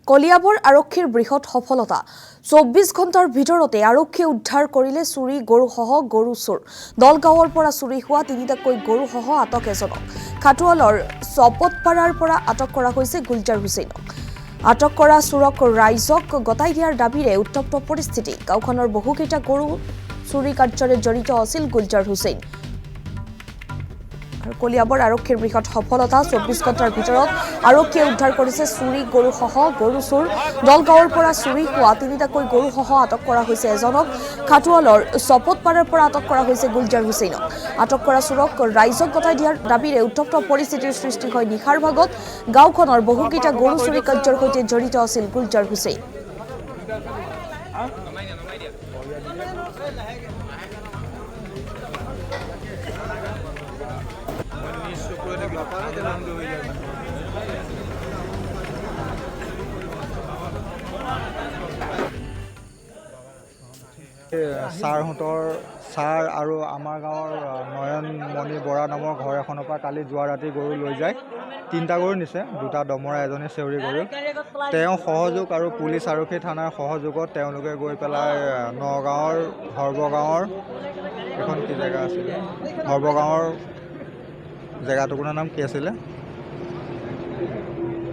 কলিয়াবৰ আৰক্ষীৰ বৃহৎ সফলতা ২৪ ঘণ্টাৰ ভিতৰতে আৰক্ষীয়ে উদ্ধাৰ কৰিলে চুৰি গৰুসহ গৰু চোৰ দলগাঁৱৰ পৰা চুৰি হোৱা তিনিটাকৈ গৰুসহ আটক এজনক খাটুৱালৰ চপতপাৰাৰ পৰা আটক কৰা হৈছে গুলজাৰ হুছেইনক আটক কৰা চোৰক ৰাইজক গতাই দিয়াৰ দাবীৰে উত্তপ্ত পৰিস্থিতি গাঁওখনৰ বহুকেইটা গৰু চুৰি কাৰ্যৰে জড়িত আছিল গুলজাৰ হুছেইন কলিয়াবৰ আৰক্ষীৰ বৃহৎ সফলতা ২৪ ঘণ্টাৰ ভিতৰত আৰক্ষীয়ে উদ্ধাৰ কৰিছে চুৰি গৰুসহ গৰু চোৰ দলগাঁৱৰ পৰা চুৰি হোৱা তিনিটাকৈ গৰুসহ আটক কৰা হৈছে এজনক খাটুৱালৰ চপতপাৰাৰ পৰা আটক কৰা হৈছে গুলজাৰ হুছেইনক আটক কৰা চোৰক ৰাইজক গতাই দিয়াৰ দাবীৰে উত্তপ্ত পৰিস্থিতিৰ সৃষ্টি হয় নিশাৰ ভাগত গাঁওখনৰ বহুকেইটা গৰু চুৰি কাৰ্যৰ সৈতে জড়িত আছিল গুলজাৰ হুছেইন ছাৰ আৰু আমাৰ গাঁৱৰ নয়নমণি বৰা নামৰ ঘৰ এখনৰ পৰা কালি যোৱা ৰাতি গৰু লৈ যায় তিনিটা গৰু নিছে দুটা দমৰা এজনী চেউৰী গৰু তেওঁ সহযোগ আৰু পুলিচ আৰক্ষী থানাৰ সহযোগত তেওঁলোকে গৈ পেলাই নগাঁৱৰ সৰ্বগাঁৱৰ এখন কি জেগা আছিলে সৰ্বগাঁৱৰ জেগাটুকুৰাৰ নাম কি আছিলে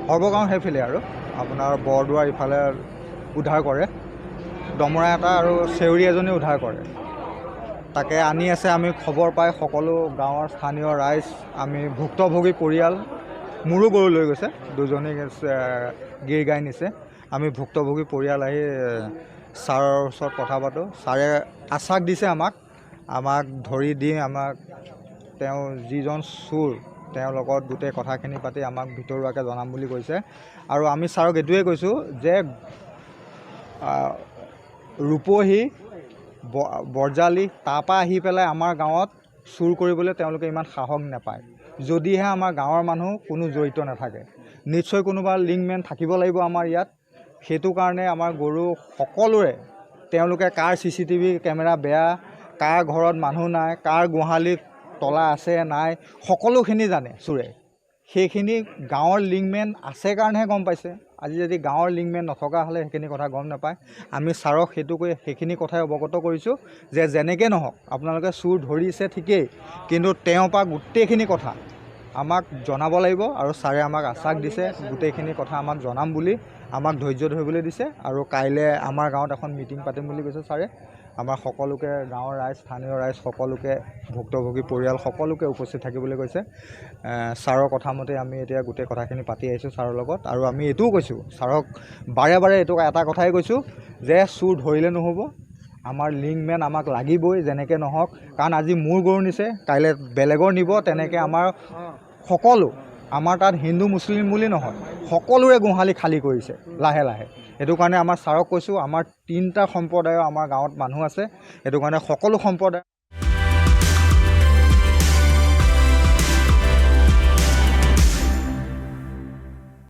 সৰ্বগাঁও সেইফালে আৰু আপোনাৰ বৰদোৱাৰ ইফালে উদ্ধাৰ কৰে দমৰা এটা আৰু চেউৰী এজনী উদ্ধাৰ কৰে তাকে আনি আছে আমি খবৰ পাই সকলো গাঁৱৰ স্থানীয় ৰাইজ আমি ভুক্তভোগী পৰিয়াল মোৰো গৰু লৈ গৈছে দুজনী গিৰ গাই নিছে আমি ভুক্তভোগী পৰিয়াল আহি ছাৰৰ ওচৰত কথা পাতোঁ ছাৰে আশ্বাস দিছে আমাক ধৰি দি আমাক তেওঁ যিজন চোৰ তেওঁৰ লগত গোটেই কথাখিনি পাতি আমাক ভিতৰুৱাকৈ জনাম বুলি কৈছে আৰু আমি ছাৰক এইটোৱে কৈছোঁ যে ৰূপহী বৰজালি তাৰপৰা আহি পেলাই আমাৰ গাঁৱত চুৰ কৰিবলৈ তেওঁলোকে ইমান সাহস নাপায় যদিহে আমাৰ গাঁৱৰ মানুহ কোনো জড়িত নাথাকে নিশ্চয় কোনোবা লিংকমেন থাকিব লাগিব আমাৰ ইয়াত সেইটো কাৰণে আমাৰ গৰু সকলোৰে তেওঁলোকে কাৰ CCTV কেমেৰা বেয়া কাৰ ঘৰত মানুহ নাই কাৰ গোহালিত তলা আছে নাই সকলোখিনি জানে চোৰে সেইখিনি গাঁৱৰ লিংকমেন আছে কাৰণেহে গম পাইছে আজি যদি গাঁৱৰ লিংকমেন নথকা হ'লে সেইখিনি কথা গম নাপায় আমি ছাৰক সেইটো কৈ সেইখিনি কথাই অৱগত কৰিছোঁ যে যেনেকৈ নহওক আপোনালোকে চোৰ ধৰিছে ঠিকেই কিন্তু তেওঁৰ পৰা গোটেইখিনি কথা আমাক জনাব লাগিব আৰু ছাৰে আমাক আশ্বাস দিছে গোটেইখিনি কথা আমাক জনাম বুলি আমাক ধৈৰ্য ধৰিবলৈ দিছে আৰু কাইলৈ আমাৰ গাঁৱত এখন মিটিং পাতিম বুলি কৈছে ছাৰে আমাৰ সকলোকে গাঁৱৰ ৰাইজ স্থানীয় ৰাইজ সকলোকে ভুক্তভোগী পৰিয়াল সকলোকে উপস্থিত থাকিবলৈ কৈছে ছাৰৰ কথা মতে আমি এতিয়া গোটেই কথাখিনি পাতি আহিছোঁ ছাৰৰ লগত আৰু আমি এইটোও কৈছোঁ ছাৰক বাৰে বাৰে এইটো এটা কথাই কৈছোঁ যে চোৰ ধৰিলে নহ'ব আমাৰ লিংকমেন আমাক লাগিবই যেনেকৈ নহওক কাৰণ আজি মোৰ গৰু নিছে কাইলৈ বেলেগৰ নিব তেনেকৈ আমাৰ সকলো আমাৰ তাত হিন্দু মুছলিম বুলি নহয় সকলোৰে গোহালি খালী কৰিছে লাহে লাহে সেইটো কাৰণে আমাৰ ছাৰক কৈছোঁ আমাৰ 3টা সম্প্ৰদায়ৰ আমাৰ গাঁৱত মানুহ আছে সেইটো কাৰণে সকলো সম্প্ৰদায়